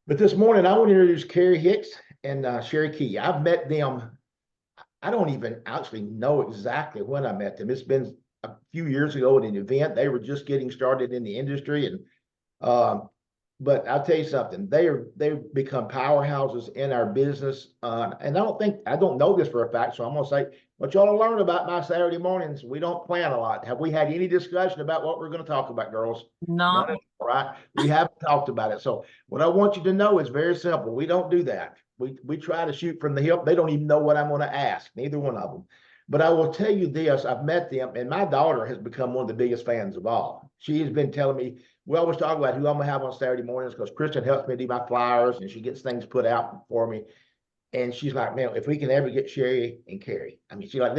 But this morning, I want to introduce Carrie Hicks and Sherry Key. I've met them. I don't even actually know exactly when I met them. It's been a few years ago at an event. They were just getting started in the industry, and um, but I'll tell you something. They've become powerhouses in our business, and I don't know this for a fact. So I'm gonna say what y'all to learn about my Saturday mornings. We don't plan a lot. Have we had any discussion about what we're going to talk about, girls? None Not at all, right? We haven't talked about it. So what I want you to know is very simple. We don't do that. We try to shoot from the hip. They don't even know what I'm going to ask. Neither one of them. But I will tell you this: I've met them, and my daughter has become one of the biggest fans of all. She has been telling me we always talk about who I'm gonna have on Saturday mornings because Kristen helps me do my flyers and she gets things put out for me. And she's like, man, if we can ever get Sherry and Carrie, I mean, she's like,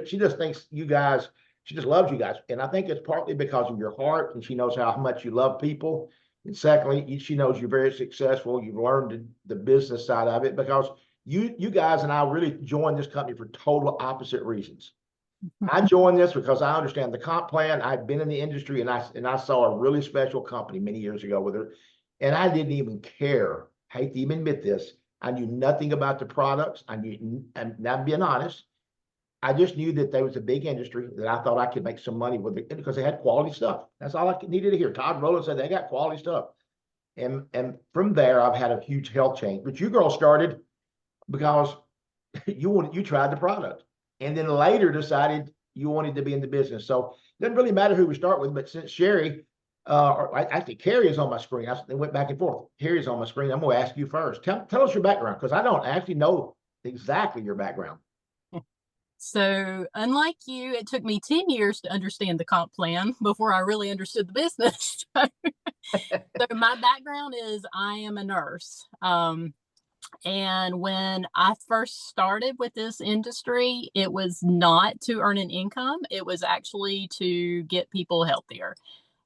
she just thinks you guys, she just loves you guys. And I think it's partly because of your heart and she knows how much you love people. And secondly, she knows you're very successful. You've learned the business side of it because you guys and I really joined this company for total opposite reasons. I joined this because I understand the comp plan. I'd been in the industry and I saw a really special company many years ago with her, and I didn't even care. Hate to even admit this. I knew nothing about the products. And I'm being honest. I just knew that there was a big industry that I thought I could make some money with it because they had quality stuff. That's all I needed to hear. Todd Rowland said they got quality stuff, and from there I've had a huge health change. But you girls started because you tried the product and then later decided you wanted to be in the business. So it doesn't really matter who we start with, but since Sherry, or actually Carrie is on my screen, they went back and forth. Carrie's on my screen. I'm going to ask you first. Tell us your background because I don't actually know exactly your background. so unlike you, it took me 10 years to understand the comp plan before I really understood the business. So my background is I am a nurse. And when I first started with this industry, it was not to earn an income. It was actually to get people healthier.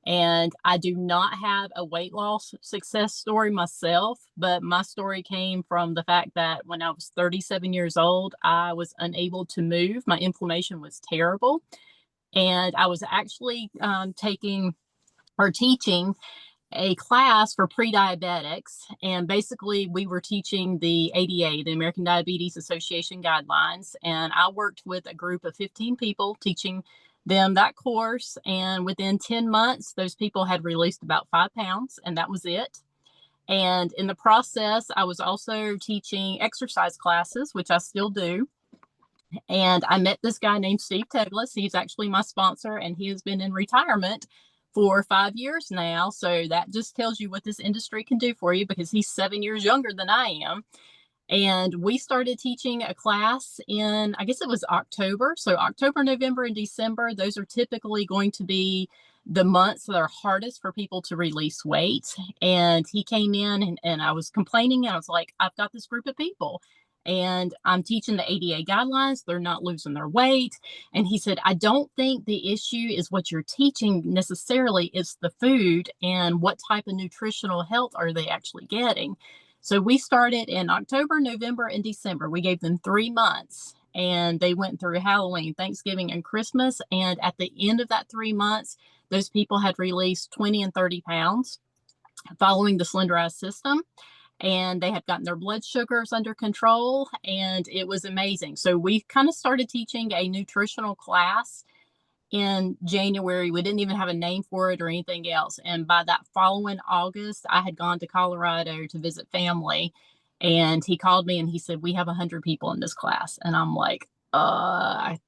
And I do not have a weight loss success story myself, but my story came from the fact that when I was 37 years old, I was unable to move. My inflammation was terrible. And I was actually taking or teaching a class for pre-diabetics, and basically we were teaching the ADA, the American Diabetes Association guidelines, and I worked with a group of 15 people teaching them that course, and within 10 months those people had released about 5 pounds, and that was it. And in the process I was also teaching exercise classes, which I still do. And I met this guy named Steve Teglis. He's actually my sponsor, and he has been in retirement for 5 years now. So that just tells you what this industry can do for you, because he's 7 years younger than I am. And we started teaching a class in, I guess it was October. So October, November, and December, those are typically going to be the months that are hardest for people to release weight. And he came in and I was complaining. And I was like, I've got this group of people and I'm teaching the ADA guidelines. They're not losing their weight. And he said, I don't think the issue is what you're teaching necessarily. It's the food and what type of nutritional health are they actually getting. So we started in October, November, and December. We gave them 3 months, and they went through Halloween, Thanksgiving, and Christmas. And at the end of that 3 months, those people had released 20 and 30 pounds following the slenderized system. And they had gotten their blood sugars under control, and it was amazing. So we kind of started teaching a nutritional class in January. We didn't even have a name for it or anything else. And by that following August, I had gone to Colorado to visit family. And he called me and he said, we have 100 people in this class. And I'm like, I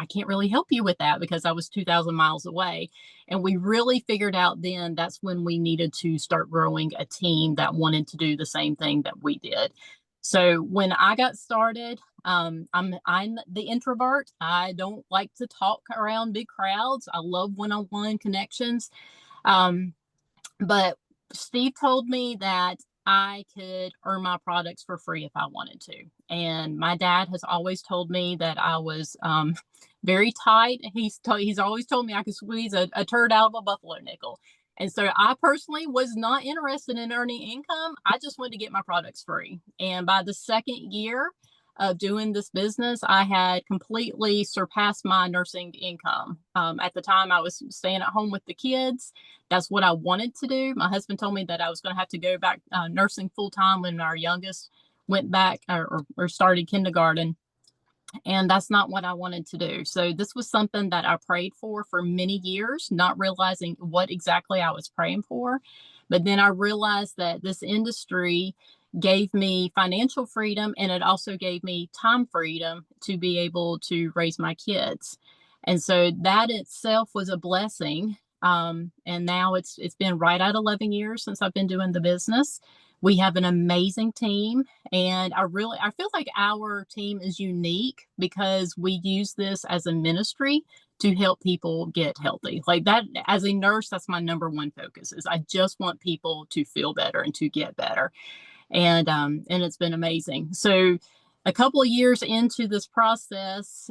can't really help you with that because I was 2,000 miles away. And we really figured out then that's when we needed to start growing a team that wanted to do the same thing that we did. So when I got started, I'm the introvert. I don't like to talk around big crowds. I love one-on-one connections. Um, but Steve told me that I could earn my products for free if I wanted to. And my dad has always told me that I was very tight. He's always told me I could squeeze a turd out of a buffalo nickel. And so I personally was not interested in earning income. I just wanted to get my products free. And by the second year, of doing this business, I had completely surpassed my nursing income. At the time, I was staying at home with the kids. That's what I wanted to do. My husband told me that I was going to have to go back nursing full time when our youngest went back or started kindergarten. And that's not what I wanted to do. So this was something that I prayed for many years, not realizing what exactly I was praying for. But then I realized that this industry gave me financial freedom, and it also gave me time freedom to be able to raise my kids. And so that itself was a blessing. And now it's been right at 11 years since I've been doing the business. We have an amazing team, and I feel like our team is unique because we use this as a ministry to help people get healthy. Like that, as a nurse, that's my number one focus is I just want people to feel better and to get better. And it's been amazing. So a couple of years into this process,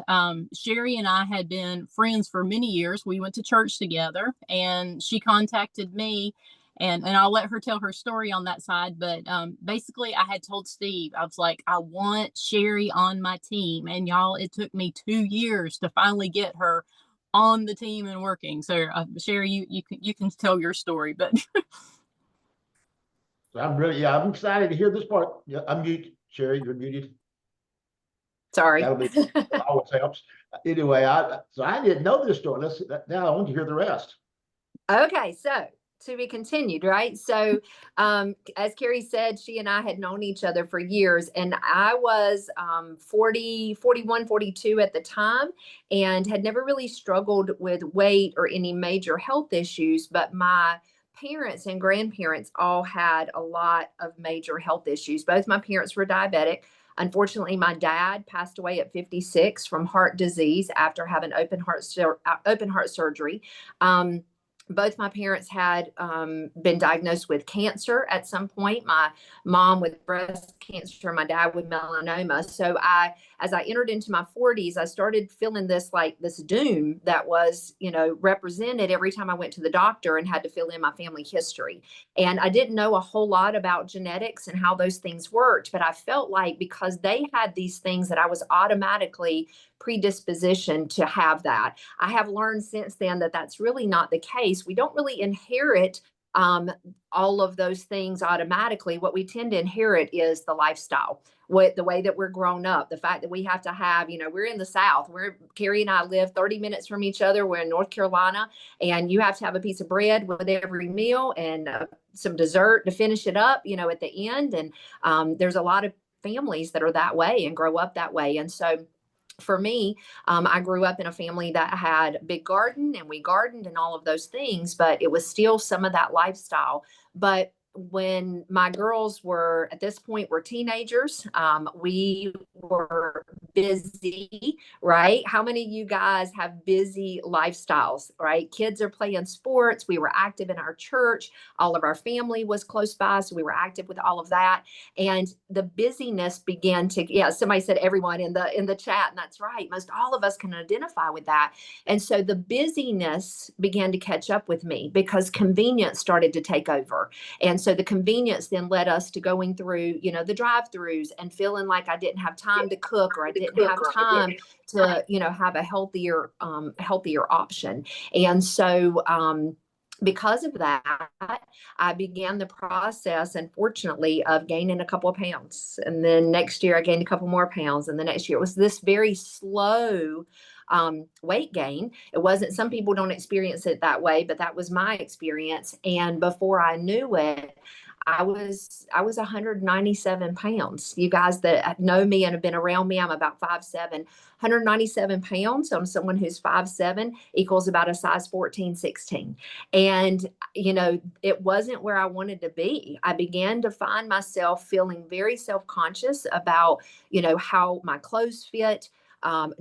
Sherry and I had been friends for many years. We went to church together, and she contacted me, and I'll let her tell her story on that side. But basically, I had told Steve, I was like, I want Sherry on my team, and y'all, it took me 2 years to finally get her on the team and working. So, Sherry, you can tell your story, but. I'm excited to hear this part. Yeah, I'm mute. Sherry, you're muted. Sorry. Always helps. Anyway, I didn't know this story. Now I want to hear the rest. Okay, so to be continued, right? So, as Carrie said, she and I had known each other for years, and I was 40, 41, 42 at the time, and had never really struggled with weight or any major health issues, but my parents and grandparents all had a lot of major health issues. Both my parents were diabetic. Unfortunately, my dad passed away at 56 from heart disease after having open heart surgery. Both my parents had been diagnosed with cancer at some point. My mom with breast cancer, my dad with melanoma. So as I entered into my 40s, I started feeling this doom that was, represented every time I went to the doctor and had to fill in my family history. And I didn't know a whole lot about genetics and how those things worked, but I felt like because they had these things that I was automatically predisposition to have that. I have learned since then that that's really not the case. We don't really inherit all of those things automatically. What we tend to inherit is the lifestyle, the way that we're grown up, the fact that we have to have, we're in the South, Carrie and I live 30 minutes from each other. We're in North Carolina, and you have to have a piece of bread with every meal and some dessert to finish it up, at the end. And there's a lot of families that are that way and grow up that way. And so for me, I grew up in a family that had a big garden, and we gardened and all of those things, but it was still some of that lifestyle. But when my girls were at this point were teenagers, we were busy, right? How many of you guys have busy lifestyles, right? Kids are playing sports. We were active in our church. All of our family was close by, so we were active with all of that. And the busyness began to, somebody said everyone in the chat, and that's right. Most all of us can identify with that. And so the busyness began to catch up with me because convenience started to take over. And so the convenience then led us to going through, the drive-throughs and feeling like I didn't have time to cook, or I didn't have time to, have a healthier option. And so, because of that, I began the process, unfortunately, of gaining a couple of pounds. And then next year I gained a couple more pounds. And the next year it was this very slow weight gain. It wasn't, some people don't experience it that way, but that was my experience. And before I knew it, I was 197 pounds. You guys that know me and have been around me, I'm about 5'7", 197 pounds. I'm someone who's 5'7", equals about a size 14, 16. And, it wasn't where I wanted to be. I began to find myself feeling very self-conscious about, how my clothes fit.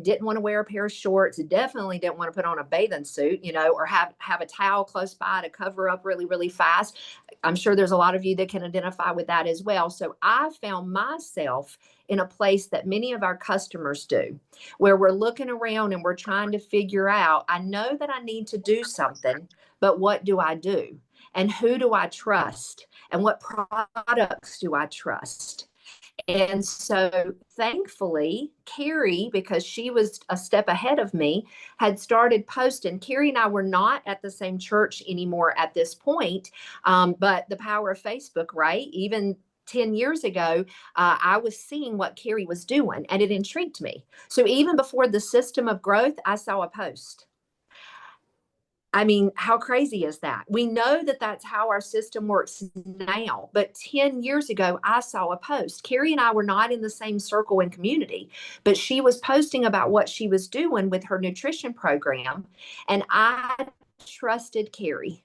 Didn't want to wear a pair of shorts. Definitely didn't want to put on a bathing suit, or have a towel close by to cover up really, really fast. I'm sure there's a lot of you that can identify with that as well. So I found myself in a place that many of our customers do, where we're looking around and we're trying to figure out, I know that I need to do something, but what do I do? And who do I trust? And what products do I trust? And so thankfully, Carrie, because she was a step ahead of me, had started posting. Carrie and I were not at the same church anymore at this point, but the power of Facebook, right? Even 10 years ago, I was seeing what Carrie was doing and it intrigued me. So even before the system of growth, I saw a post. I mean, how crazy is that? We know that that's how our system works now. But 10 years ago, I saw a post. Carrie and I were not in the same circle and community, but she was posting about what she was doing with her nutrition program. And I trusted Carrie.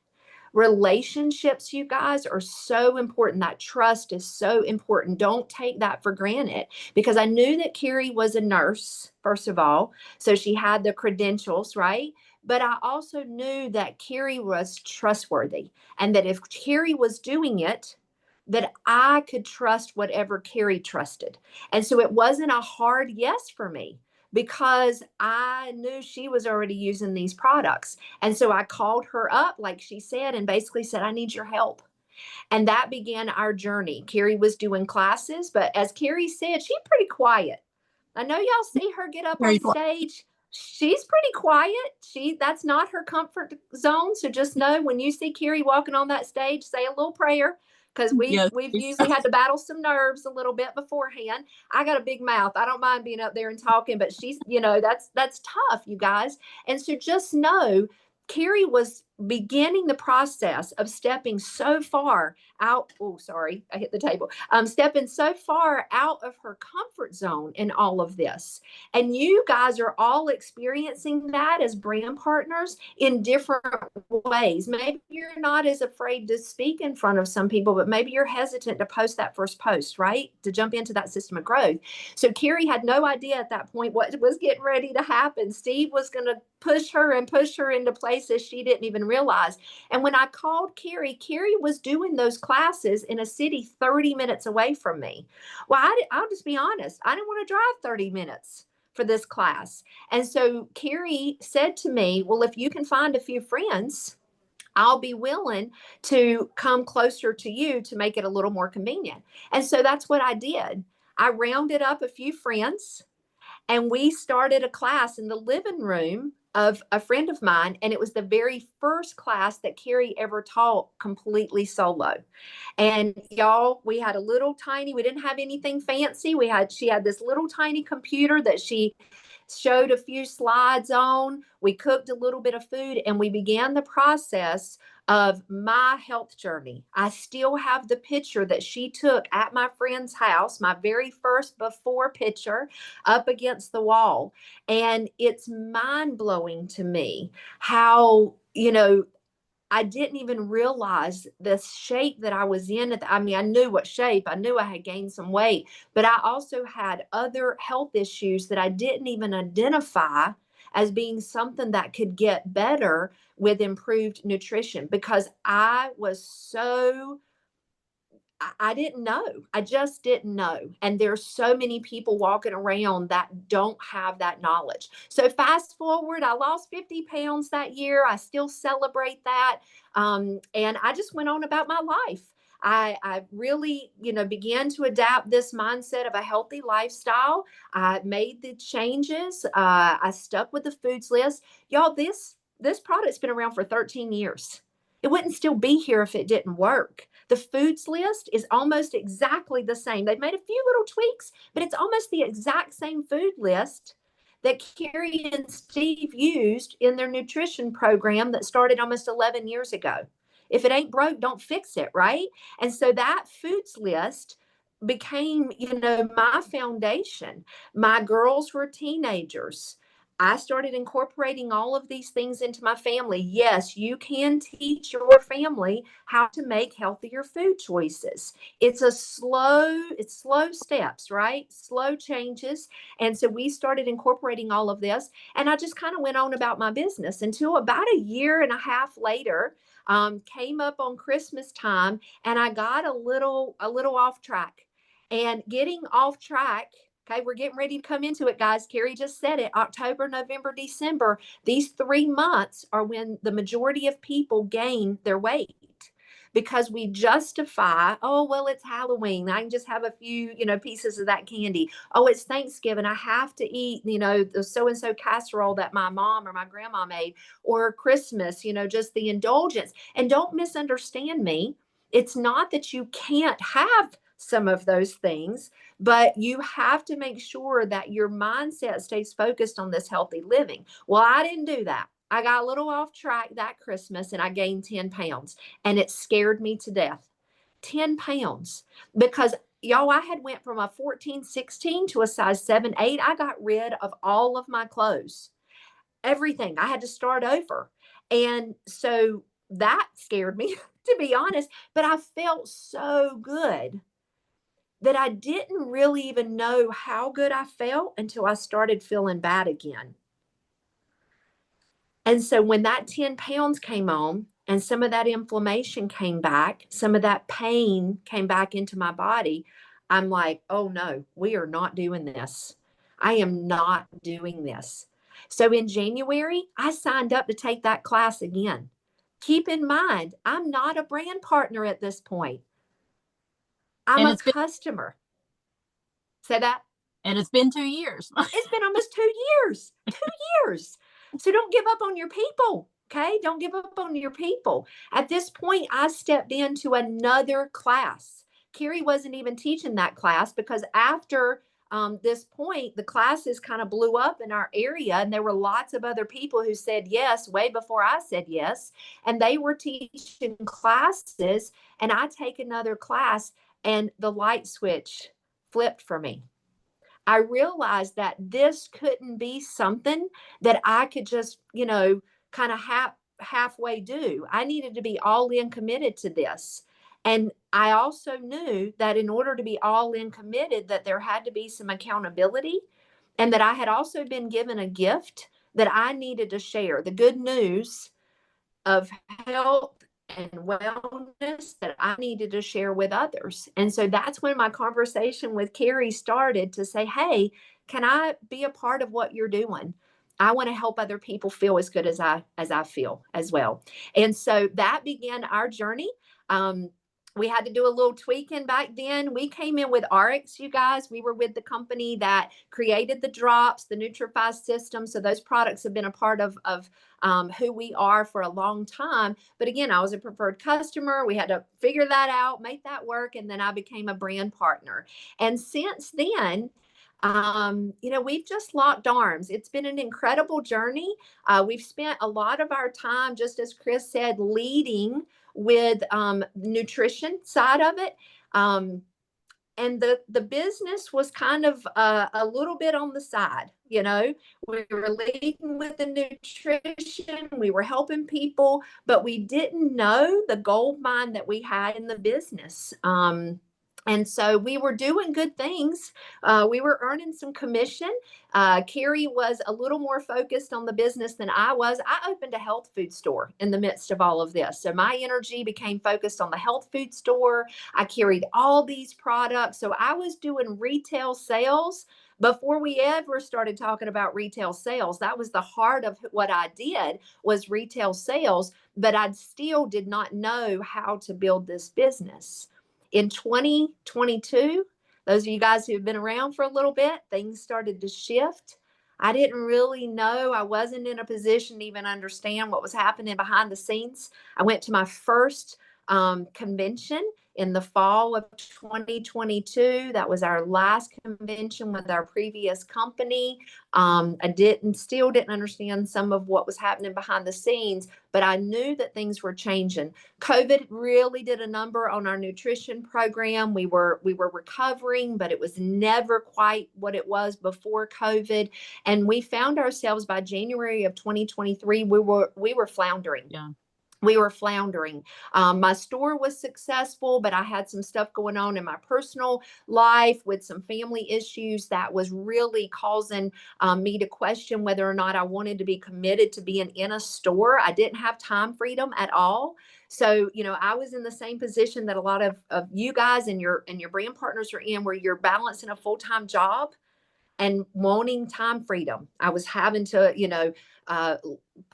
Relationships, you guys, are so important. That trust is so important. Don't take that for granted, because I knew that Carrie was a nurse, first of all. So she had the credentials, right? But I also knew that Carrie was trustworthy, and that if Carrie was doing it, that I could trust whatever Carrie trusted. And so it wasn't a hard yes for me, because I knew she was already using these products. And so I called her up, like she said, and basically said, I need your help. And that began our journey. Carrie was doing classes, but as Carrie said, she's pretty quiet. I know y'all see her get up Very on stage. She's pretty quiet. That's not her comfort zone. So just know, when you see Carrie walking on that stage, say a little prayer, because we've Yes. usually had to battle some nerves a little bit beforehand. I got a big mouth. I don't mind being up there and talking, but she's, that's tough, you guys. And so just know, Carrie was beginning the process of stepping so far out. Oh, sorry, I hit the table. Stepping so far out of her comfort zone in all of this. And you guys are all experiencing that as brand partners in different ways. Maybe you're not as afraid to speak in front of some people, but maybe you're hesitant to post that first post, right? To jump into that system of growth. So Carrie had no idea at that point what was getting ready to happen. Steve was going to push her into places she didn't even realize. And when I called Carrie, Carrie was doing those classes in a city 30 minutes away from me. Well, I'll just be honest. I didn't want to drive 30 minutes for this class. And so Carrie said to me, well, if you can find a few friends, I'll be willing to come closer to you to make it a little more convenient. And so that's what I did. I rounded up a few friends, and we started a class in the living room of a friend of mine. And it was the very first class that Carrie ever taught completely solo. And y'all, we had a little tiny, we didn't have anything fancy. She had this little tiny computer that she showed a few slides on. We cooked a little bit of food, and we began the process of my health journey. I still have the picture that she took at my friend's house, my very first before picture, up against the wall. And it's mind blowing to me how, I didn't even realize the shape that I was in. I mean, I knew what shape, I knew I had gained some weight, but I also had other health issues that I didn't even identify as being something that could get better with improved nutrition, because I was so, I didn't know. I just didn't know. And there's so many people walking around that don't have that knowledge. So fast forward, I lost 50 pounds that year. I still celebrate that. And I just went on about my life. I really, began to adapt this mindset of a healthy lifestyle. I made the changes. I stuck with the foods list. Y'all, this product's been around for 13 years. It wouldn't still be here if it didn't work. The foods list is almost exactly the same. They've made a few little tweaks, but it's almost the exact same food list that Carrie and Steve used in their nutrition program that started almost 11 years ago. If it ain't broke, don't fix it, right? And so that foods list became, my foundation. My girls were teenagers. I started incorporating all of these things into my family. Yes, you can teach your family how to make healthier food choices. It's slow steps, right? Slow changes. And so we started incorporating all of this. And I just kind of went on about my business until about a year and a half later, came up on Christmas time, and I got a little off track. And getting off track, okay, we're getting ready to come into it, guys. Carrie just said it. October, November, December. These 3 months are when the majority of people gain their weight. because we justify, oh, well, it's Halloween. I can just have a few, pieces of that candy. Oh, it's Thanksgiving. I have to eat, the so-and-so casserole that my mom or my grandma made, or Christmas, just the indulgence. And don't misunderstand me. It's not that you can't have some of those things, but you have to make sure that your mindset stays focused on this healthy living. Well, I didn't do that. I got a little off track that Christmas and I gained 10 pounds, and it scared me to death. 10 pounds, because y'all, I had went from a 14, 16 to a size 7, 8. I got rid of all of my clothes, everything. I had to start over. And so that scared me, to be honest, but I felt so good that I didn't really even know how good I felt until I started feeling bad again. And so when that 10 pounds came on and some of that inflammation came back, some of that pain came back into my body, I'm like, oh no, we are not doing this. I am not doing this. So in January, I signed up to take that class again. Keep in mind, I'm not a brand partner at this point. I'm a customer. Say that. And it's been 2 years. It's been almost 2 years. 2 years. So don't give up on your people. Okay. Don't give up on your people. At this point, I stepped into another class. Carrie wasn't even teaching that class because after this point, the classes kind of blew up in our area, and there were lots of other people who said yes way before I said yes. And they were teaching classes, and I take another class, and the light switch flipped for me. I realized that this couldn't be something that I could just, kind of halfway do. I needed to be all in committed to this. And I also knew that in order to be all in committed, that there had to be some accountability, and that I had also been given a gift that I needed to share. The good news of health and wellness that I needed to share with others. And so that's when my conversation with Carrie started to say, hey, can I be a part of what you're doing? I want to help other people feel as good as I feel as well. And so that began our journey. We had to do a little tweaking back then. We came in with RX, you guys. We were with the company that created the drops, the Nutrify system. So those products have been a part of who we are for a long time. But again, I was a preferred customer. We had to figure that out, make that work. And then I became a brand partner. And since then, we've just locked arms. It's been an incredible journey. We've spent a lot of our time, just as Chris said, leading with nutrition side of it. And the business was kind of a little bit on the side. We were leading with the nutrition, we were helping people, but we didn't know the gold mine that we had in the business. And so we were doing good things. We were earning some commission. Carrie was a little more focused on the business than I was. I opened a health food store in the midst of all of this. So my energy became focused on the health food store. I carried all these products. So I was doing retail sales before we ever started talking about retail sales. That was the heart of what I did, was retail sales, but I still did not know how to build this business. In 2022, those of you guys who have been around for a little bit, things started to shift. I didn't really know. I wasn't in a position to even understand what was happening behind the scenes. I went to my first convention in the fall of 2022. That was our last convention with our previous company. I still didn't understand some of what was happening behind the scenes, but I knew that things were changing. COVID really did a number on our nutrition program. We were recovering, but it was never quite what it was before COVID. And we found ourselves by January of 2023, we were floundering. Yeah. We were floundering. My store was successful, but I had some stuff going on in my personal life with some family issues that was really causing me to question whether or not I wanted to be committed to being in a store. I didn't have time freedom at all. So, I was in the same position that a lot of you guys and your brand partners are in, where you're balancing a full-time job and wanting time freedom. I was having to,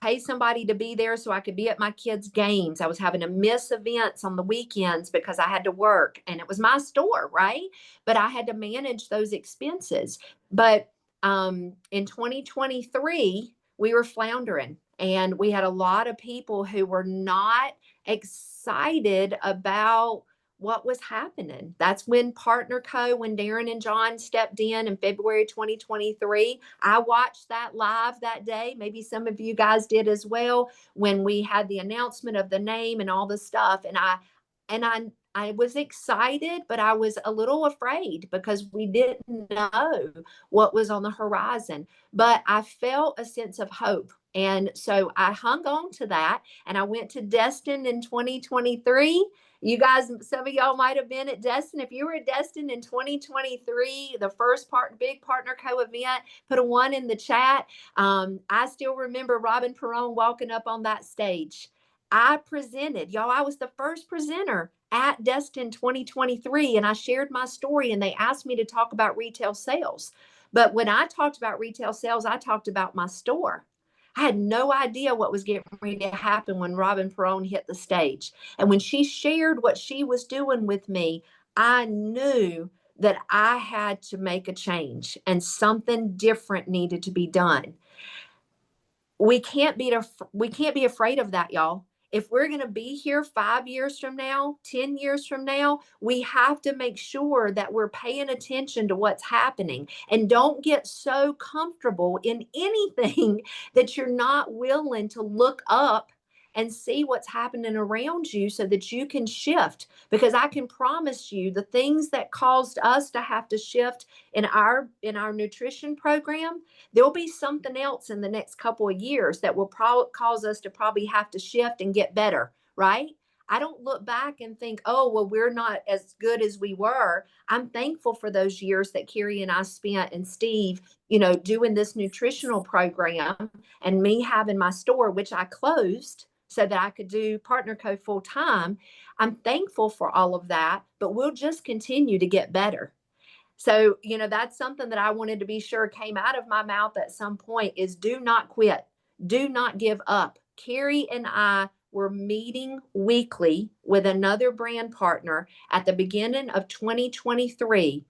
pay somebody to be there so I could be at my kids' games. I was having to miss events on the weekends because I had to work, and it was my store, right? But I had to manage those expenses. But in 2023, we were floundering, and we had a lot of people who were not excited about what was happening. That's when Partner Co, when Darren and John stepped in February 2023. I watched that live that day. Maybe some of you guys did as well, when we had the announcement of the name and all the stuff. And I was excited, but I was a little afraid because we didn't know what was on the horizon. But I felt a sense of hope. And so I hung on to that, and I went to Destin in 2023. You guys, some of y'all might have been at Destin. If you were at Destin in 2023, the first big Partner Co event, put a 1 in the chat. I still remember Robin Perone walking up on that stage. I presented, y'all, I was the first presenter at Destin 2023, and I shared my story, and they asked me to talk about retail sales. But when I talked about retail sales, I talked about my store. I had no idea what was getting ready to happen when Robin Perone hit the stage. And when she shared what she was doing with me, I knew that I had to make a change, and something different needed to be done. We can't be afraid of that, y'all. If we're going to be here 5 years from now, 10 years from now, we have to make sure that we're paying attention to what's happening, and don't get so comfortable in anything that you're not willing to look up and see what's happening around you so that you can shift. Because I can promise you, the things that caused us to have to shift in our nutrition program, there'll be something else in the next couple of years that will cause us to probably have to shift and get better, right? I don't look back and think, oh, well, we're not as good as we were. I'm thankful for those years that Carrie and I spent, and Steve, doing this nutritional program, and me having my store, which I closed so that I could do Partner Co full time. I'm thankful for all of that, but we'll just continue to get better. So, that's something that I wanted to be sure came out of my mouth at some point, is do not quit. Do not give up. Carrie and I were meeting weekly with another brand partner at the beginning of 2023,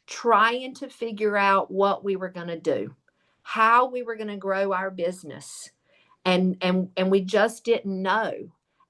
trying to figure out what we were going to do, how we were going to grow our business. And we just didn't know.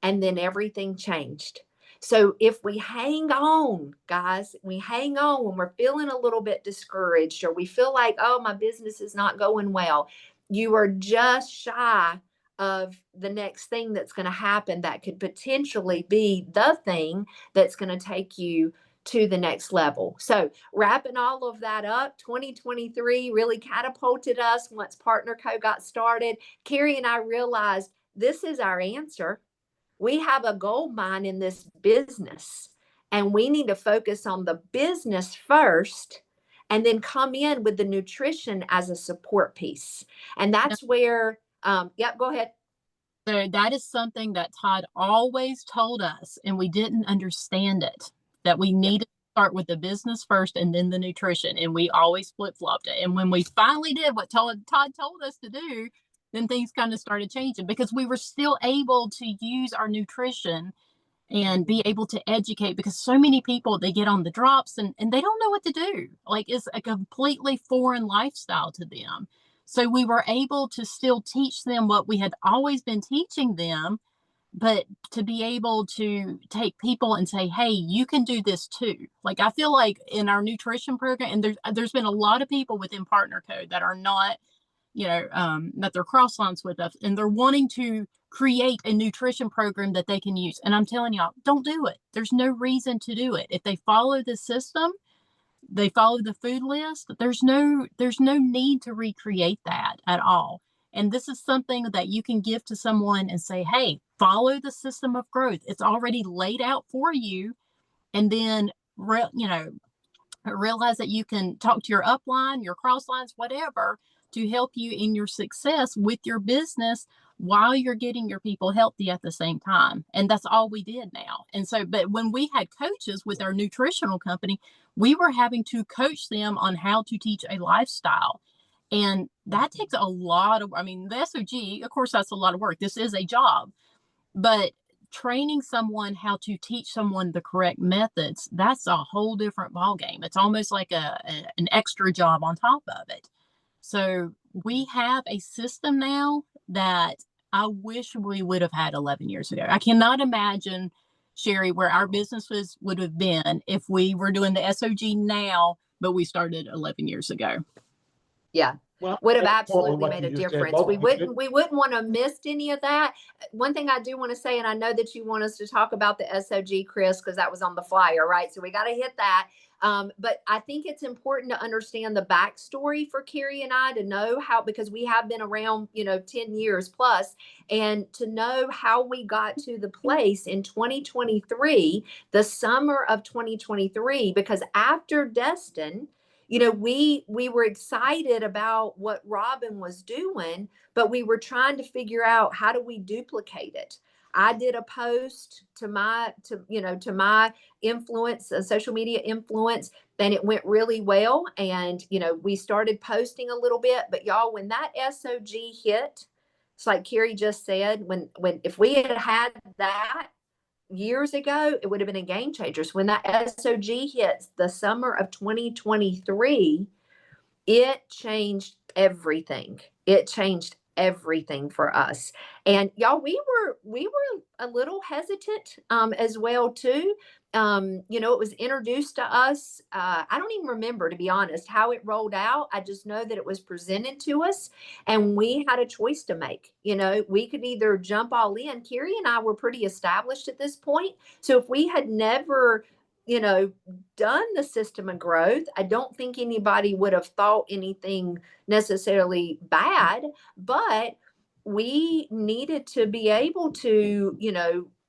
And then everything changed. So if we hang on, guys, we hang on when we're feeling a little bit discouraged, or we feel like, oh, my business is not going well, you are just shy of the next thing that's going to happen that could potentially be the thing that's going to take you to the next level. So wrapping all of that up, 2023 really catapulted us once Partner Co got started. Carrie and I realized this is our answer. We have a gold mine in this business, and we need to focus on the business first, and then come in with the nutrition as a support piece. And that's where, go ahead. So that is something that Todd always told us, and we didn't understand it, that we needed to start with the business first and then the nutrition. And we always flip-flopped it. And when we finally did what Todd told us to do, then things kind of started changing, because we were still able to use our nutrition and be able to educate, because so many people, they get on the drops and they don't know what to do. Like, it's a completely foreign lifestyle to them. So we were able to still teach them what we had always been teaching them, but to be able to take people and say, hey, you can do this too. Like, I feel like in our nutrition program, and there's been a lot of people within Partner Co that are not, that they're cross lines with us, and they're wanting to create a nutrition program that they can use. And I'm telling y'all, don't do it. There's no reason to do it. If they follow the system, they follow the food list, there's no need to recreate that at all. And this is something that you can give to someone and say, hey, follow the system of growth. It's already laid out for you. And then, realize that you can talk to your upline, your cross lines, whatever, to help you in your success with your business, while you're getting your people healthy at the same time. And that's all we did now. And so, but when we had coaches with our nutritional company, we were having to coach them on how to teach a lifestyle. And that takes a lot of, I mean, the SOG, of course, that's a lot of work. This is a job, but training someone how to teach someone the correct methods, that's a whole different ballgame. It's almost like an extra job on top of it. So we have a system now that I wish we would have had 11 years ago. I cannot imagine, Sherry, where our businesses would have been if we were doing the SOG now, but we started 11 years ago. Yeah. Well, Would have that's important absolutely what made you a just said. difference. Both We of you did. wouldn't want to have missed any of that. One thing I do want to say, and I know that you want us to talk about the SOG, Chris, because that was on the flyer, right? So we got to hit that. But I think it's important to understand the backstory for Carrie and I, to know how, because we have been around, 10 years plus, and to know how we got to the place in 2023, the summer of 2023, because after Destin, we were excited about what Robin was doing, but we were trying to figure out, how do we duplicate it? I did a post to my influence, social media influence, and it went really well. And, we started posting a little bit, but y'all, when that SOG hit, it's like Carrie just said, if we had that years ago, it would have been a game changer. So when that SOG hits the summer of 2023, it changed everything. It changed everything for us. And y'all, we were a little hesitant as well too. It was introduced to us. I don't even remember, to be honest, how it rolled out. I just know that it was presented to us and we had a choice to make. We could either jump all in. Carrie and I were pretty established at this point. So if we had never done the system of growth, I don't think anybody would have thought anything necessarily bad, but we needed to be able to,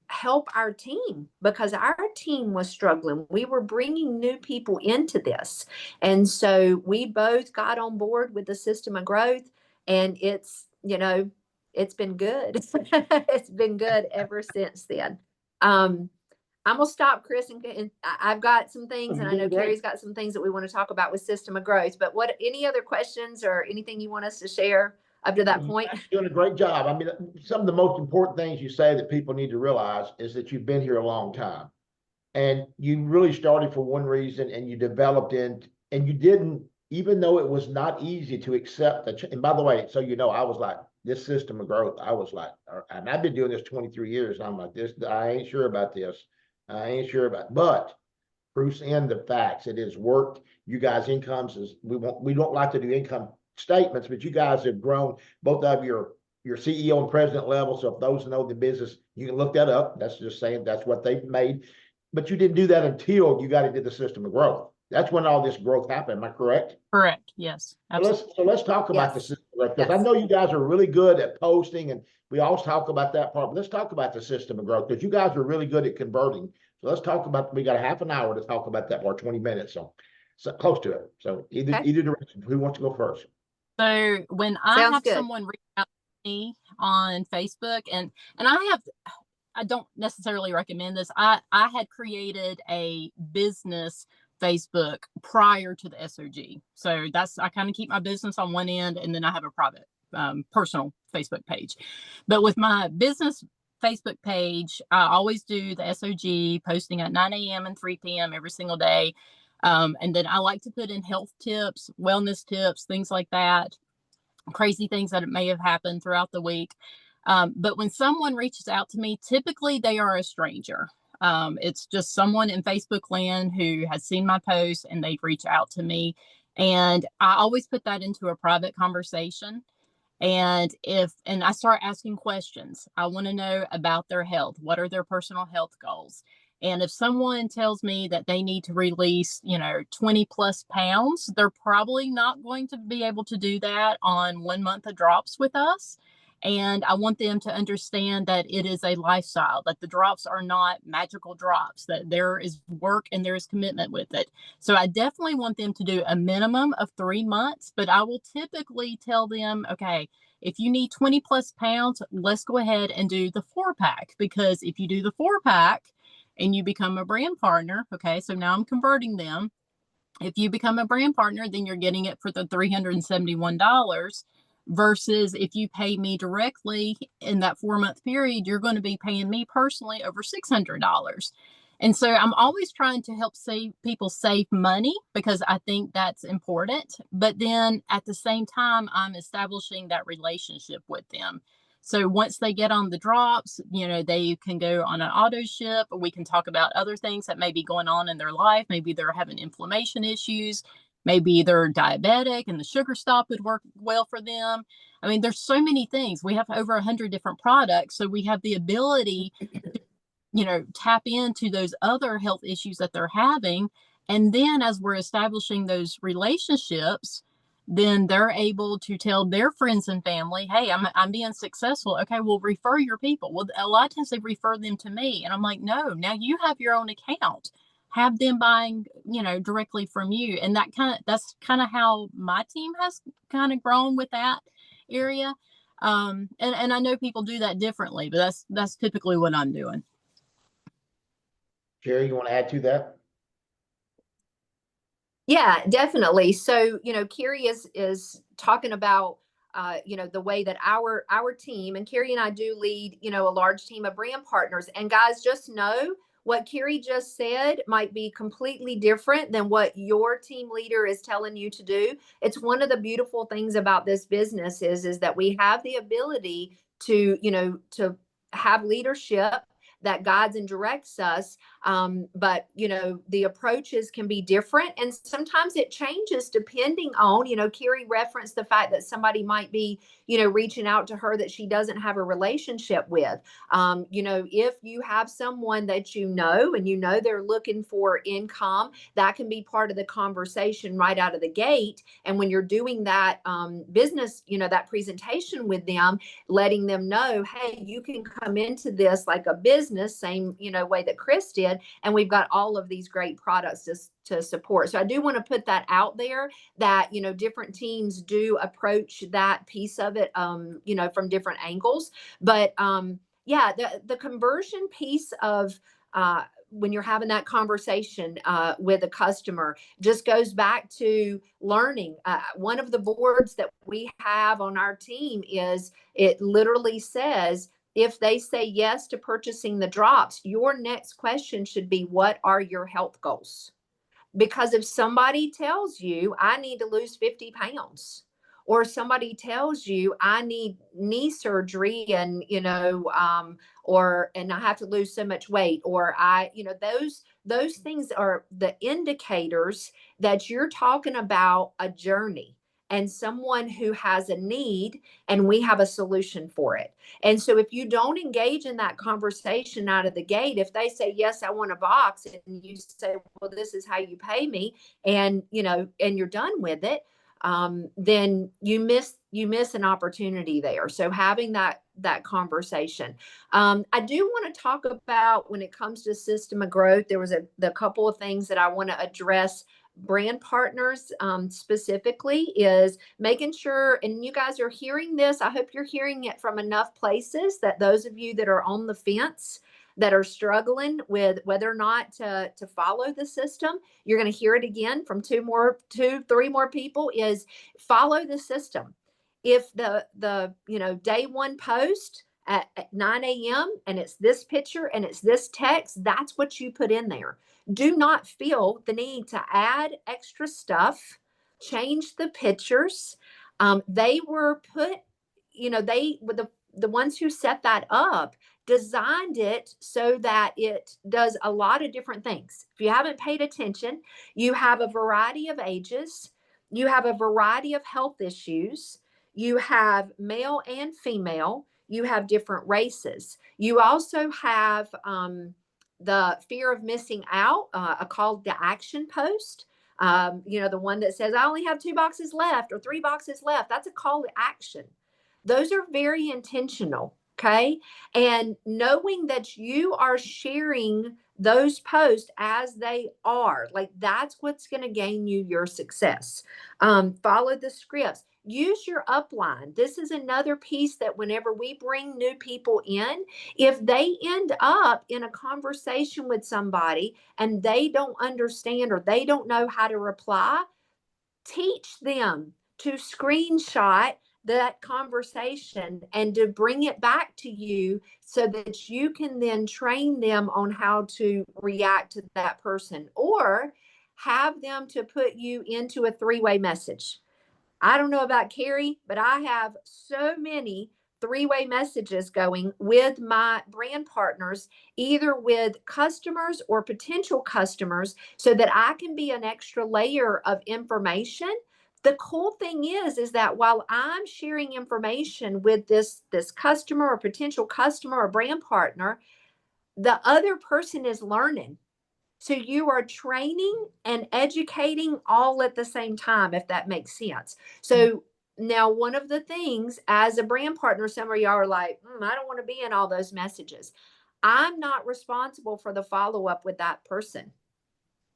help our team, because our team was struggling. We were bringing new people into this. And so we both got on board with the system of growth, and it's been good. It's been good ever since then. I'm gonna stop, Chris, and I've got some things, and I know Carrie's got some things that we want to talk about with system of growth. But any other questions or anything you want us to share up to that point? You're doing a great job. I mean, some of the most important things you say that people need to realize is that you've been here a long time, and you really started for one reason, and you developed and you didn't, even though it was not easy to accept that. And by the way, so I was like, this system of growth, I was like, and I've been doing this 23 years, and I'm like, I ain't sure about this. I ain't sure about, but proof's in the facts. It has worked. You guys' incomes we don't like to do income statements, but you guys have grown, both of your CEO and president level. So if those know the business, you can look that up. That's just saying that's what they've made. But you didn't do that until you got into the system of growth. That's when all this growth happened. Am I correct? Correct. Yes. Absolutely. So let's talk about the system of growth, because I know you guys are really good at posting, and we always talk about that part. But let's talk about the system of growth, because you guys are really good at converting. So let's talk about. We got a half an hour to talk about that, or 20 minutes, so close to it. So either direction. Who wants to go first? So when I have someone reach out to me on Facebook, and I don't necessarily recommend this. I had created a business Facebook prior to the SOG. So I kind of keep my business on one end, and then I have a private personal Facebook page. But with my business Facebook page, I always do the SOG posting at 9 a.m. and 3 p.m. every single day. And then I like to put in health tips, wellness tips, things like that, crazy things that may have happened throughout the week. But when someone reaches out to me, typically they are a stranger. It's just someone in Facebook land who has seen my post and they've reached out to me. And I always put that into a private conversation. And I start asking questions. I want to know about their health. What are their personal health goals? And if someone tells me that they need to release, 20 plus pounds, they're probably not going to be able to do that on 1 month of drops with us. And I want them to understand that it is a lifestyle, that the drops are not magical drops, that there is work and there is commitment with it. So I definitely want them to do a minimum of 3 months, but I will typically tell them, okay, if you need 20 plus pounds, let's go ahead and do the 4-pack. Because if you do the 4-pack and you become a brand partner, okay, so now I'm converting them. If you become a brand partner, then you're getting it for the $371 versus if you pay me directly in that 4-month period, you're going to be paying me personally over $600. And so I'm always trying to help people save money because I think that's important. But then at the same time, I'm establishing that relationship with them. So once they get on the drops, they can go on an auto ship. We can talk about other things that may be going on in their life. Maybe they're having inflammation issues. Maybe they're diabetic and the sugar stop would work well for them. I mean, there's so many things. We have over 100 different products. So we have the ability to, tap into those other health issues that they're having. And then as we're establishing those relationships, then they're able to tell their friends and family, hey, I'm being successful. Okay, well, refer your people. Well, a lot of times they refer them to me. And I'm like, no, now you have your own account. Have them buying, directly from you. And that's kind of how my team has kind of grown with that area. And I know people do that differently, but that's typically what I'm doing. Carrie, you want to add to that? Yeah, definitely. So, Carrie is talking about, the way that our team, and Carrie and I do lead, a large team of brand partners. And guys, just know what Carrie just said might be completely different than what your team leader is telling you to do. It's one of the beautiful things about this business is that we have the ability to, to have leadership that guides and directs us. But, the approaches can be different. And sometimes it changes depending on, Carrie referenced the fact that somebody might be, reaching out to her that she doesn't have a relationship with. If you have someone that and they're looking for income, that can be part of the conversation right out of the gate. And when you're doing that business, that presentation with them, letting them know, hey, you can come into this like a business, same, way that Chris did. And we've got all of these great products to support. So I do want to put that out there that, different teams do approach that piece of it, from different angles. But yeah, the conversion piece of, when you're having that conversation with a customer just goes back to learning. One of the boards that we have on our team it literally says, if they say yes to purchasing the drops, your next question should be, what are your health goals? Because if somebody tells you, I need to lose 50 pounds, or somebody tells you I need knee surgery and, and I have to lose so much weight, or those things are the indicators that you're talking about a journey and someone who has a need and we have a solution for it. And so if you don't engage in that conversation out of the gate, if they say, yes, I want a box, and you say, well, this is how you pay me, and, and you're done with it, then you miss an opportunity there. So having that conversation. I do want to talk about, when it comes to system of growth, there was the couple of things that I want to address. Brand partners specifically is making sure, and you guys are hearing this, I hope you're hearing it from enough places, that those of you that are on the fence, that are struggling with whether or not to follow the system, you're going to hear it again from three more people, is follow the system. If the day one post at 9 a.m. and it's this picture and it's this text, that's what you put in there. Do not feel the need to add extra stuff, change the pictures. They were put, they were the ones who set that up, designed it so that it does a lot of different things. If you haven't paid attention, you have a variety of ages, you have a variety of health issues, you have male and female, you have different races. You also have the fear of missing out, a call to action post. The one that says, I only have 2 boxes left or 3 boxes left. That's a call to action. Those are very intentional. Okay. And knowing that you are sharing those posts as they are, like that's what's going to gain you your success. Follow the scripts. Use your upline. This is another piece that whenever we bring new people in, if they end up in a conversation with somebody and they don't understand or they don't know how to reply, teach them to screenshot that conversation and to bring it back to you so that you can then train them on how to react to that person, or have them to put you into a three-way message. I don't know about Carrie, but I have so many three-way messages going with my brand partners, either with customers or potential customers, so that I can be an extra layer of information. The cool thing is that while I'm sharing information with this customer or potential customer or brand partner, the other person is learning. So you are training and educating all at the same time, if that makes sense. So now, one of the things as a brand partner, some of y'all are like, I don't want to be in all those messages. I'm not responsible for the follow-up with that person.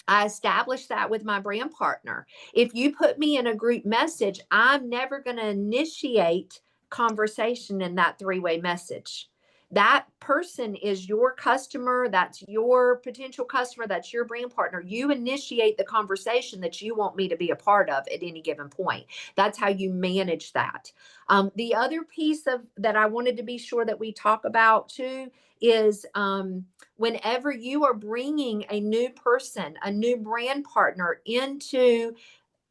I established that with my brand partner. If you put me in a group message, I'm never going to initiate conversation in that three-way message. That person is your customer. That's your potential customer. That's your brand partner. You initiate the conversation that you want me to be a part of at any given point. That's how you manage that. The other piece of that I wanted to be sure that we talk about too is whenever you are bringing a new person, a new brand partner into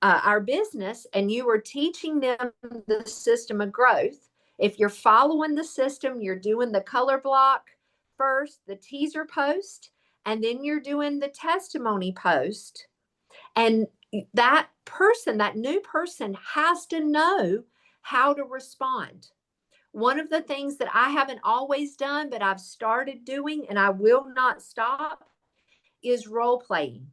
our business, and you are teaching them the system of growth, if you're following the system, you're doing the color block first, the teaser post, and then you're doing the testimony post. And that person, that new person, has to know how to respond. One of the things that I haven't always done, but I've started doing and I will not stop, is role playing.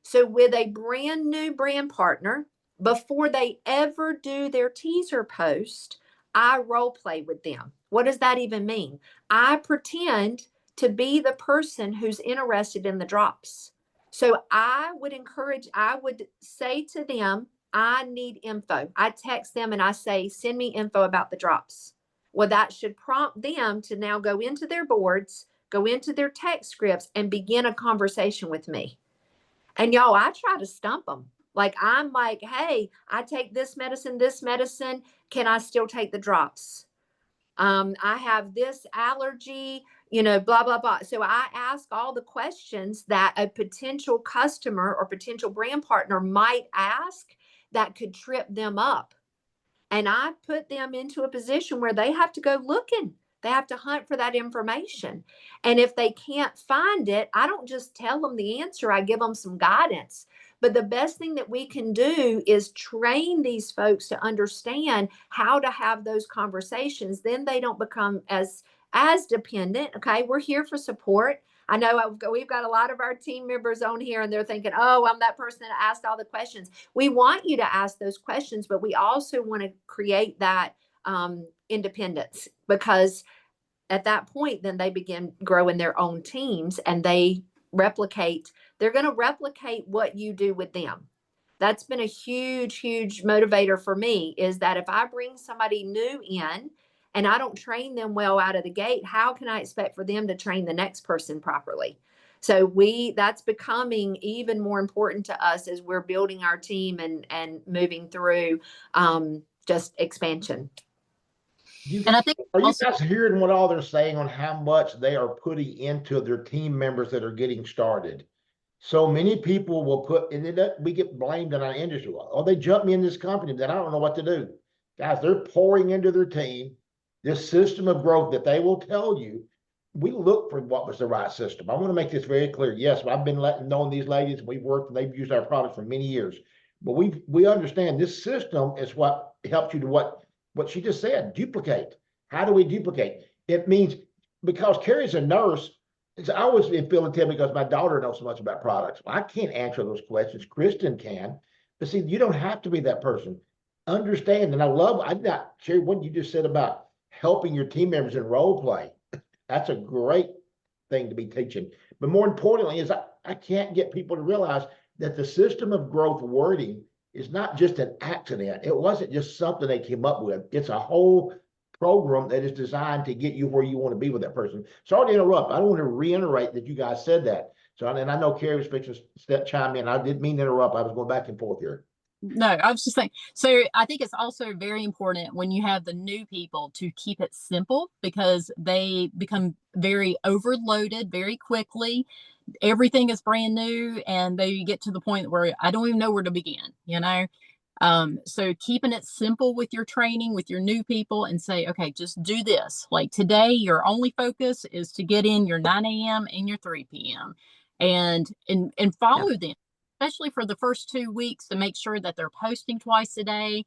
So with a brand new brand partner, before they ever do their teaser post, I role play with them. What does that even mean? I pretend to be the person who's interested in the drops. So I would say to them, I need info. I text them and I say, send me info about the drops. Well, that should prompt them to now go into their boards, go into their text scripts, and begin a conversation with me. And y'all, I try to stump them. Like, I'm like, hey, I take this medicine. Can I still take the drops? I have this allergy, blah, blah, blah. So I ask all the questions that a potential customer or potential brand partner might ask that could trip them up. And I put them into a position where they have to go looking. They have to hunt for that information. And if they can't find it, I don't just tell them the answer. I give them some guidance. But the best thing that we can do is train these folks to understand how to have those conversations. Then they don't become as dependent. Okay, we're here for support. I know we've got a lot of our team members on here and they're thinking, oh, I'm that person that asked all the questions. We want you to ask those questions, but we also want to create that independence, because at that point, then they begin growing their own teams and they're going to replicate what you do with them. That's been a huge, huge motivator for me, is that if I bring somebody new in and I don't train them well out of the gate, how can I expect for them to train the next person properly? So that's becoming even more important to us as we're building our team and moving through just expansion. And I think Are you also, guys hearing what all they're saying on how much they are putting into their team members that are getting started? So many people will put, and then we get blamed in our industry. Oh, they jumped me in this company, then I don't know what to do. Guys, they're pouring into their team this system of growth that they will tell you. We look for what was the right system. I want to make this very clear. Yes, I've been knowing these ladies. We've worked and they've used our products for many years. But we understand this system is what helps you to what she just said, duplicate. How do we duplicate? It means, because Carrie's a nurse, I always been feeling timid because my daughter knows so much about products. I can't answer those questions. Kristen can. But see, you don't have to be that person. understand, and I love, Sherry, what you just said about helping your team members in role play. That's a great thing to be teaching. But more importantly is I can't get people to realize that the system of growth wording is not just an accident. It wasn't just something they came up with. It's a whole program that is designed to get you where you want to be with that person. Sorry to interrupt. I don't want to reiterate that you guys said that. So, and I know Carrie was fixing to chime in. I didn't mean to interrupt. I was going back and forth here. No, I was just saying. So I think it's also very important when you have the new people to keep it simple because they become very overloaded very quickly. Everything is brand new and they get to the point where I don't even know where to begin, you know? So keeping it simple with your training, with your new people and say, okay, just do this. Like today, your only focus is to get in your 9 a.m. and your 3 p.m. and follow them, especially for the first 2 weeks to make sure that they're posting twice a day.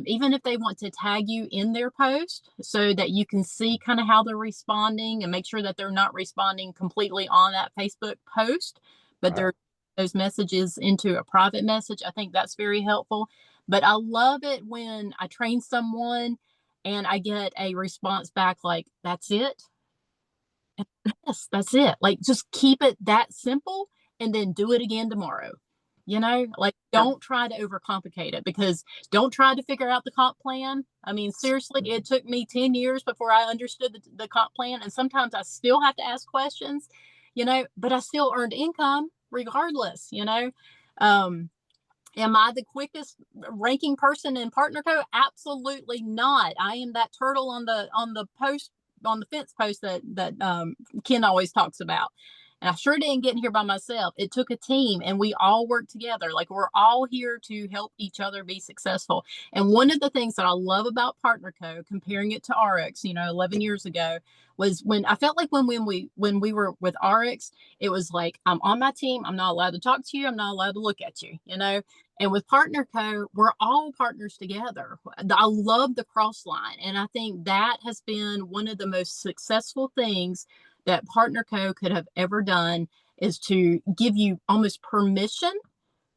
Even if they want to tag you in their post so that you can see kind of how they're responding and make sure that they're not responding completely on that Facebook post, but they're those messages into a private message. I think that's very helpful. But I love it when I train someone and I get a response back like, that's it. Yes, that's it. Like just keep it that simple and then do it again tomorrow. You know, like don't try to overcomplicate it because don't try to figure out the comp plan. I mean, seriously, it took me 10 years before I understood the comp plan. And sometimes I still have to ask questions, you know, but I still earned income regardless, you know. Am I the quickest ranking person in Partner Co? Absolutely not. I am that turtle on the post on the fence post that Ken always talks about. And I sure didn't get here by myself. It took a team and we all work together. Like we're all here to help each other be successful. And one of the things that I love about Partner Co, comparing it to RX, you know, 11 years ago, was when I felt like when we were with RX, it was like, I'm on my team. I'm not allowed to talk to you. I'm not allowed to look at you, you know? And with Partner Co, we're all partners together. I love the cross line. And I think that has been one of the most successful things that Partner Co could have ever done is to give you almost permission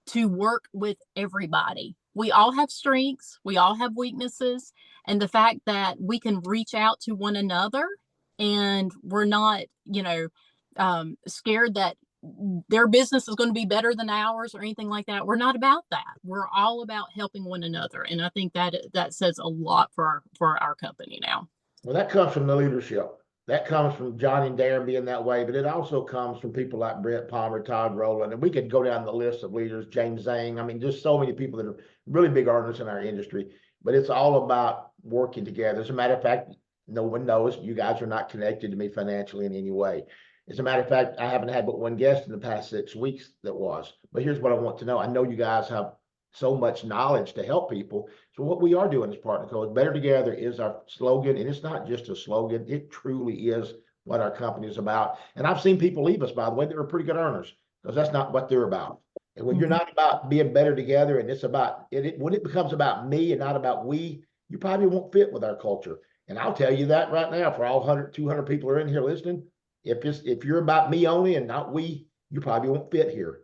to work with everybody. We all have strengths, we all have weaknesses, and the fact that we can reach out to one another and we're not, you know, scared that their business is going to be better than ours or anything like that. We're not about that. We're all about helping one another, and I think that says a lot for our company now. Well, that comes from the leadership. That comes from Johnny and Darren being that way, but it also comes from people like Brett Palmer, Todd Rowland, and we could go down the list of leaders, James Zhang. I mean, just so many people that are really big earners in our industry, but it's all about working together. As a matter of fact, no one knows you guys are not connected to me financially in any way. As a matter of fact, I haven't had but one guest in the past 6 weeks that was, but here's what I want to know. I know you guys have so much knowledge to help people. So what we are doing as Partner Co is better together is our slogan. And it's not just a slogan. It truly is what our company is about. And I've seen people leave us, by the way, that are pretty good earners because that's not what they're about. And when you're not about being better together and it's about it, when it becomes about me and not about we, you probably won't fit with our culture. And I'll tell you that right now for all 100, 200 people are in here listening. If you're about me only and not we, you probably won't fit here.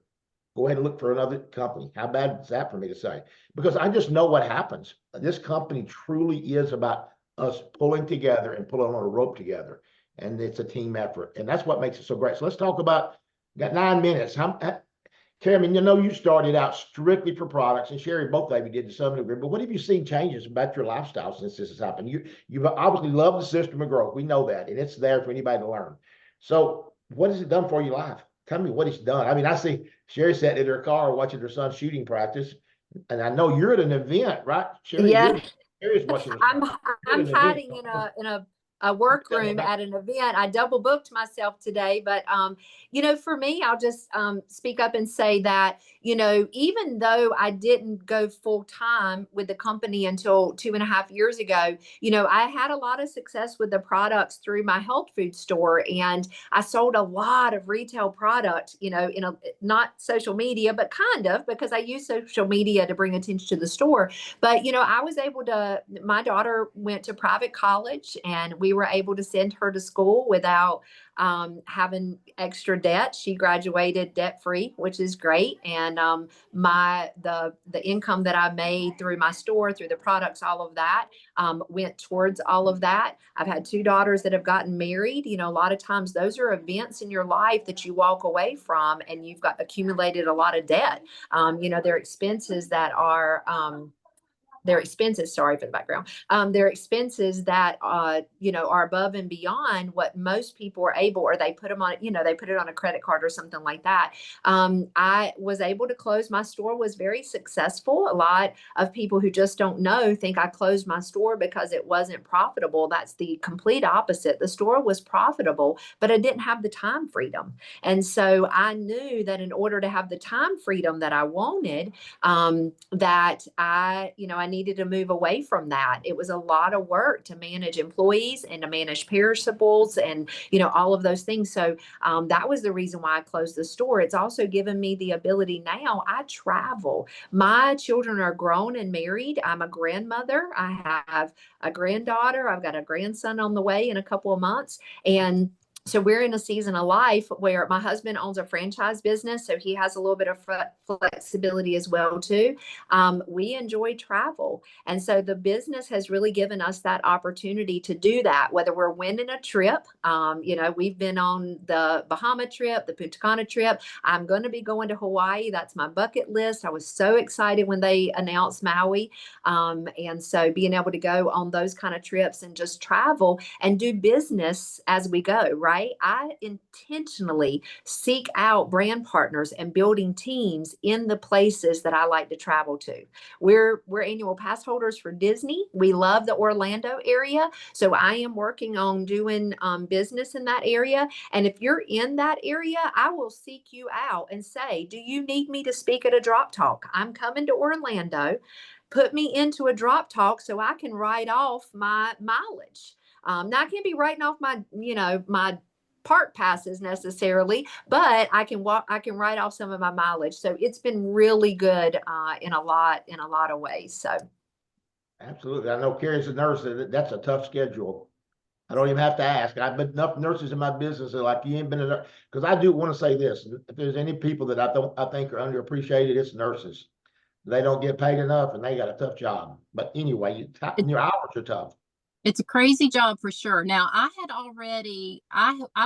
Go ahead and look for another company. How bad is that for me to say? Because I just know what happens. This company truly is about us pulling together and pulling on a rope together. And it's a team effort. And that's what makes it so great. So let's talk about, got 9 minutes. Carrie, you know, you started out strictly for products, and Sherry, both of you did to some degree, but what have you seen changes about your lifestyle since this has happened? You've obviously loved the system of growth. We know that, and it's there for anybody to learn. So what has it done for your life? Tell me what it's done. I mean, I see Sherry sat in her car watching her son shooting practice, and I know you're at an event, right, Sherry? Yeah, Sherry's watching. I'm hiding in a workroom at an event. I double booked myself today, but you know, for me, I'll just speak up and say that, you know, even though I didn't go full time with the company until 2.5 years ago, you know, I had a lot of success with the products through my health food store, and I sold a lot of retail product, you know, in a not social media, but kind of, because I use social media to bring attention to the store. But you know, I was able to. My daughter went to private college, and we were able to send her to school without having extra debt. She graduated debt free, which is great. And the income that I made through my store, through the products, all of that went towards all of that. I've had 2 daughters that have gotten married. You know, a lot of times those are events in your life that you walk away from, and you've got accumulated a lot of debt. You know, they're expenses that are their expenses, sorry for the background, their expenses that, you know, are above and beyond what most people are able, or they put them on, you know, they put it on a credit card or something like that. I was able to close my store, was very successful. A lot of people who just don't know think I closed my store because it wasn't profitable. That's the complete opposite. The store was profitable, but I didn't have the time freedom. And so I knew that in order to have the time freedom that I wanted, that I needed to move away from that. It was a lot of work to manage employees and to manage perishables and, you know, all of those things. So that was the reason why I closed the store. It's also given me the ability now. I travel. My children are grown and married. I'm a grandmother. I have a granddaughter. I've got a grandson on the way in a couple of months. And so we're in a season of life where my husband owns a franchise business, so he has a little bit of flexibility as well too. We enjoy travel, and so the business has really given us that opportunity to do that. Whether we're winning a trip, you know, we've been on the Bahama trip, the Punta Cana trip. I'm going to be going to Hawaii. That's my bucket list. I was so excited when they announced Maui, and so being able to go on those kind of trips and just travel and do business as we go. Right. I intentionally seek out brand partners and building teams in the places that I like to travel to. We're annual pass holders for Disney. We love the Orlando area. So I am working on doing business in that area. And if you're in that area, I will seek you out and say, do you need me to speak at a drop talk? I'm coming to Orlando. Put me into a drop talk so I can write off my mileage. Now I can't be writing off my park passes necessarily, but I can write off some of my mileage. So it's been really good in a lot of ways. So Absolutely. I know Carrie's a nurse. That's a tough schedule. I don't even have to ask. I've been enough nurses in my business that like you ain't been a nurse. Because I do want to say this. If there's any people that I think are underappreciated, it's nurses. They don't get paid enough and they got a tough job. But anyway, your hours are tough. It's a crazy job for sure. Now, I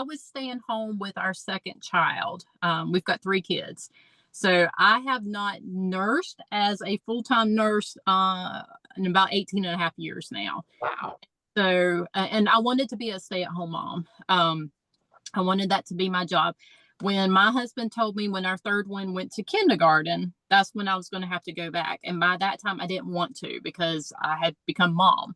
was staying home with our second child. We've got 3 kids. So I have not nursed as a full-time nurse in about 18 and a half years now. Wow. So, and I wanted to be a stay-at-home mom. I wanted that to be my job. When my husband told me when our third one went to kindergarten, that's when I was going to have to go back. And by that time, I didn't want to because I had become mom.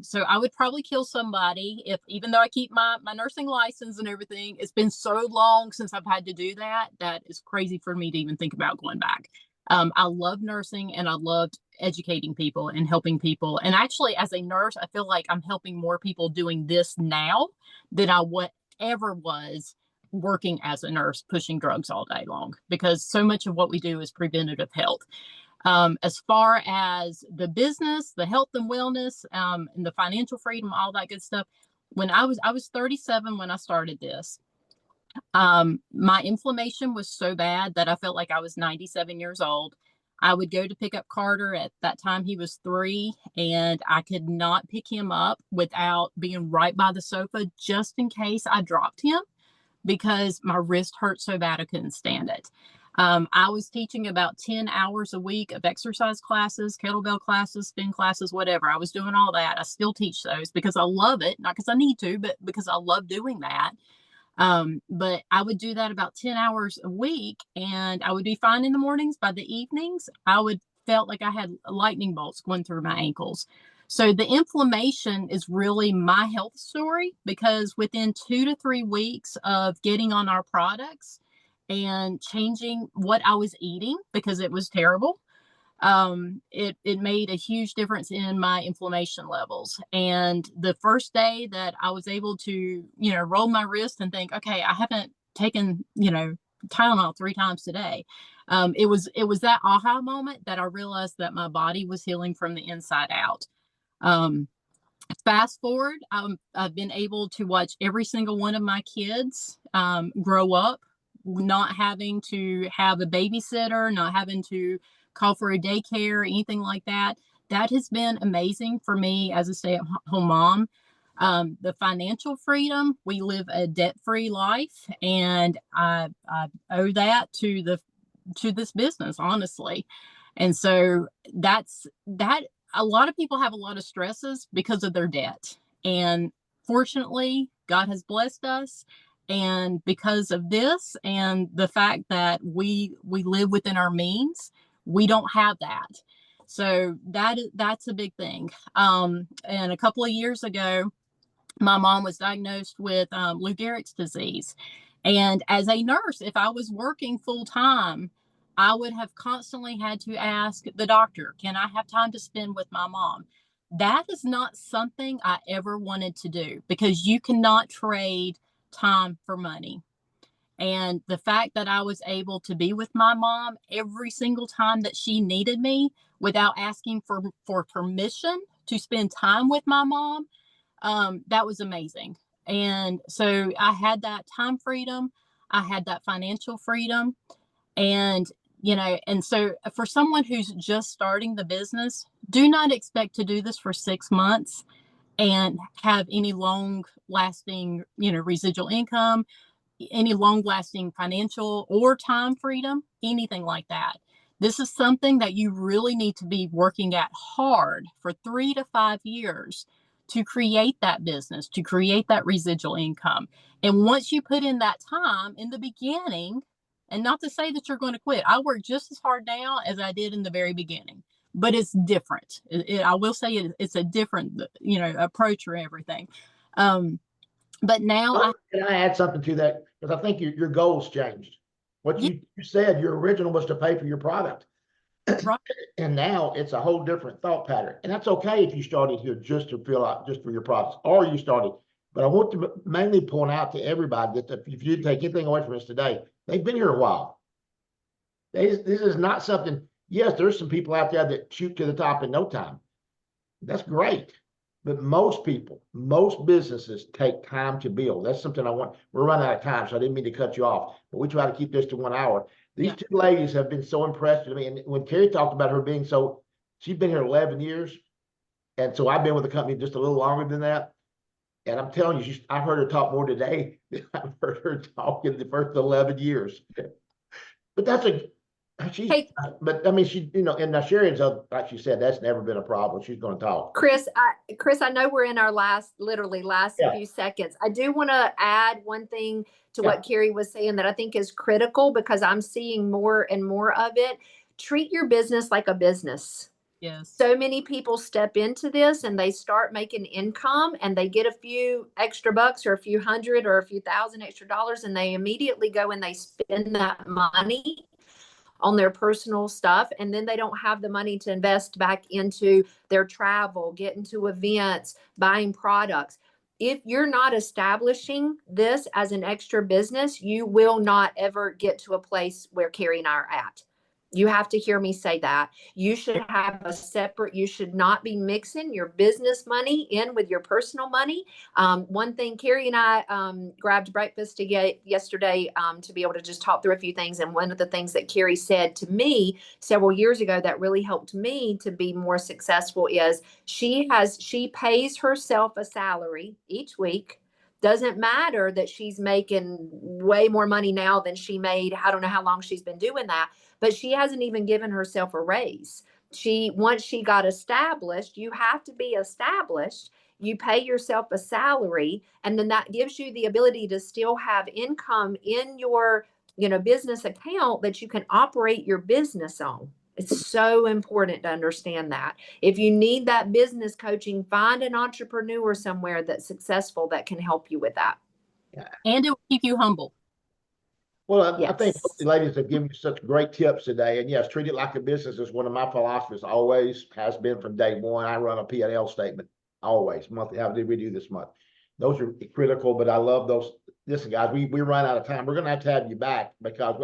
So I would probably kill somebody even though I keep my nursing license and everything. It's been so long since I've had to do that. That is crazy for me to even think about going back. I love nursing and I loved educating people and helping people. And actually, as a nurse, I feel like I'm helping more people doing this now than I ever was working as a nurse pushing drugs all day long, because so much of what we do is preventative health. As far as the business, the health and wellness, and the financial freedom, all that good stuff. When I was 37 when I started this. My inflammation was so bad that I felt like I was 97 years old. I would go to pick up Carter. At that time, he was 3, and I could not pick him up without being right by the sofa just in case I dropped him, because my wrist hurt so bad I couldn't stand it. I was teaching about 10 hours a week of exercise classes, kettlebell classes, spin classes, whatever. I was doing all that. I still teach those because I love it, not because I need to, but because I love doing that. But I would do that about 10 hours a week, and I would be fine in the mornings. By the evenings, felt like I had lightning bolts going through my ankles. So the inflammation is really my health story, because within 2 to 3 weeks of getting on our products and changing what I was eating, because it was terrible, it made a huge difference in my inflammation levels. And the first day that I was able to, roll my wrist and think, okay, I haven't taken, Tylenol 3 times today. It was that aha moment that I realized that my body was healing from the inside out. Fast forward, I've been able to watch every single one of my kids grow up, not having to have a babysitter, not having to call for a daycare, anything like that. That has been amazing for me as a stay-at-home mom. The financial freedom, we live a debt-free life, and I owe that to this business, honestly. And so that a lot of people have a lot of stresses because of their debt. And fortunately, God has blessed us. And because of this and the fact that we live within our means, we don't have that. So that's a big thing. And a couple of years ago, my mom was diagnosed with Lou Gehrig's disease. And as a nurse, if I was working full time, I would have constantly had to ask the doctor, can I have time to spend with my mom? That is not something I ever wanted to do, because you cannot trade time for money. And the fact that I was able to be with my mom every single time that she needed me without asking for permission to spend time with my mom, that was amazing. And so I had that time freedom, I had that financial freedom. And, and so for someone who's just starting the business, do not expect to do this for 6 months and have any long lasting, residual income, any long lasting financial or time freedom, anything like that. This is something that you really need to be working at hard for 3 to 5 years to create that business, to create that residual income. And once you put in that time in the beginning, and not to say that you're going to quit, I work just as hard now as I did in the very beginning, but it's different. I will say it's a different, approach or everything. But now Can I add something to that? Because I think your goals changed. What Yeah. you said, your original was to pay for your product. Right. And now it's a whole different thought pattern. And that's okay if you started here just to fill out just for your products, or you started. But I want to mainly point out to everybody that if you didn't take anything away from us today, they've been here a while. This is not something, yes, there's some people out there that shoot to the top in no time. That's great. But most people, most businesses take time to build. That's something we're running out of time, so I didn't mean to cut you off, but we try to keep this to 1 hour. These two ladies have been so impressed with me. And when Carrie talked about her being she's been here 11 years. And so I've been with the company just a little longer than that. And I'm telling you, I've heard her talk more today than I've heard her talk in the first 11 years. But but I mean, and now Sherry's, like she said, that's never been a problem. She's going to talk. Chris, I know we're in our literally last few seconds. I do want to add one thing to what Carrie was saying that I think is critical, because I'm seeing more and more of it. Treat your business like a business. Yes. So many people step into this and they start making income, and they get a few extra bucks or a few hundred or a few thousand extra dollars, and they immediately go and they spend that money on their personal stuff, and then they don't have the money to invest back into their travel, get into events, buying products. If you're not establishing this as an extra business, you will not ever get to a place where Carrie and I are at. You have to hear me say that. You should have you should not be mixing your business money in with your personal money. One thing, Carrie and I grabbed breakfast yesterday to be able to just talk through a few things. And one of the things that Carrie said to me several years ago that really helped me to be more successful is she pays herself a salary each week. Doesn't matter that she's making way more money now than she made. I don't know how long she's been doing that, but she hasn't even given herself a raise. Once she got established, you have to be established. You pay yourself a salary, and then that gives you the ability to still have income in your, business account that you can operate your business on. It's so important to understand that. If you need that business coaching, find an entrepreneur somewhere that's successful that can help you with that. And it will keep you humble. Well, I think the ladies have given you such great tips today. And yes, treat it like a business is one of my philosophies, always has been from day one. I run a P&L statement always monthly. How did we do this month? Those are critical, but I love those. Listen, guys, we run out of time. We're going to have you back, because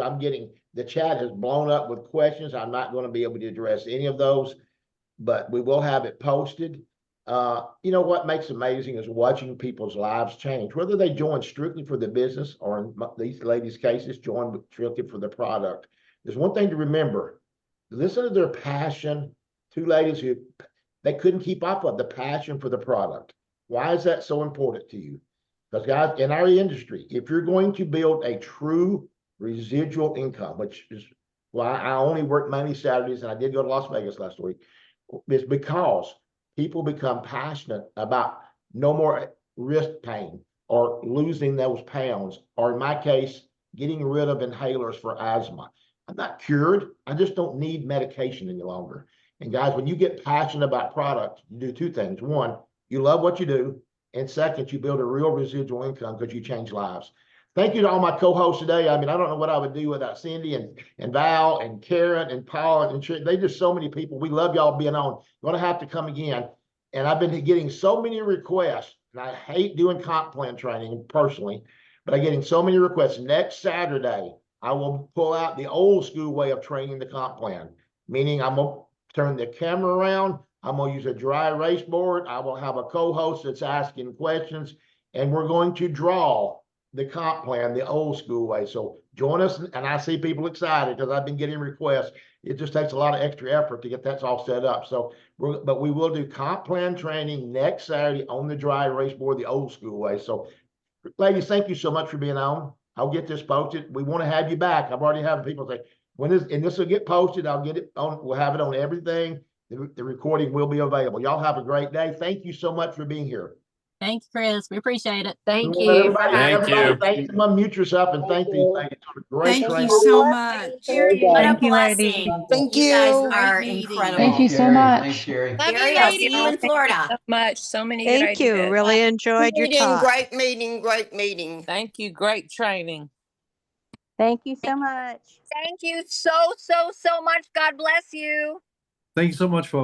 the chat has blown up with questions. I'm not going to be able to address any of those, but we will have it posted. You know what makes amazing is watching people's lives change, whether they join strictly for the business or in these ladies' cases, join strictly for the product. There's one thing to remember: listen to their passion. Two ladies who they couldn't keep up with the passion for the product. Why is that so important to you? Because guys, in our industry, if you're going to build a true residual income, which is why I only work Monday, Saturdays, and I did go to Las Vegas last week, is because people become passionate about no more wrist pain or losing those pounds, or in my case, getting rid of inhalers for asthma. I'm not cured. I just don't need medication any longer. And guys, when you get passionate about product, you do two things. One, you love what you do. And second, you build a real residual income because you change lives. Thank you to all my co-hosts today. I mean, I don't know what I would do without Cindy and Val and Karen and Paul and they just so many people. We love y'all being on. You're going to have to come again. And I've been getting so many requests, and I hate doing comp plan training personally, but I'm getting so many requests. Next Saturday, I will pull out the old school way of training the comp plan, meaning I'm going to turn the camera around. I'm going to use a dry erase board. I will have a co-host that's asking questions, and we're going to draw the comp plan the old school way. So join us, and I see people excited because I've been getting requests. It just takes a lot of extra effort to get that all set up. So, but we will do comp plan training next Saturday on the dry erase board the old school way. So, ladies, thank you so much for being on. I'll get this posted. We want to have you back. I've already had people say, when this will get posted, I'll get it on. We'll have it on everything. The recording will be available. Y'all have a great day. Thank you so much for being here. Thanks, Chris. We appreciate it. Thank Well, you. everybody, Thank you. thank them, unmute yourself, and thank these ladies for the great Thank training. you so much. What a Thank you, blessing. ladies. Thank you. guys are incredible. Thank you so much. Gary, I'll see you in Florida. So much. So many good Thank you. ideas. Really enjoyed your talk. Great meeting, great meeting. Thank you. Great training. Thank you so much. Thank you so much. God bless you. Thank you so much, folks.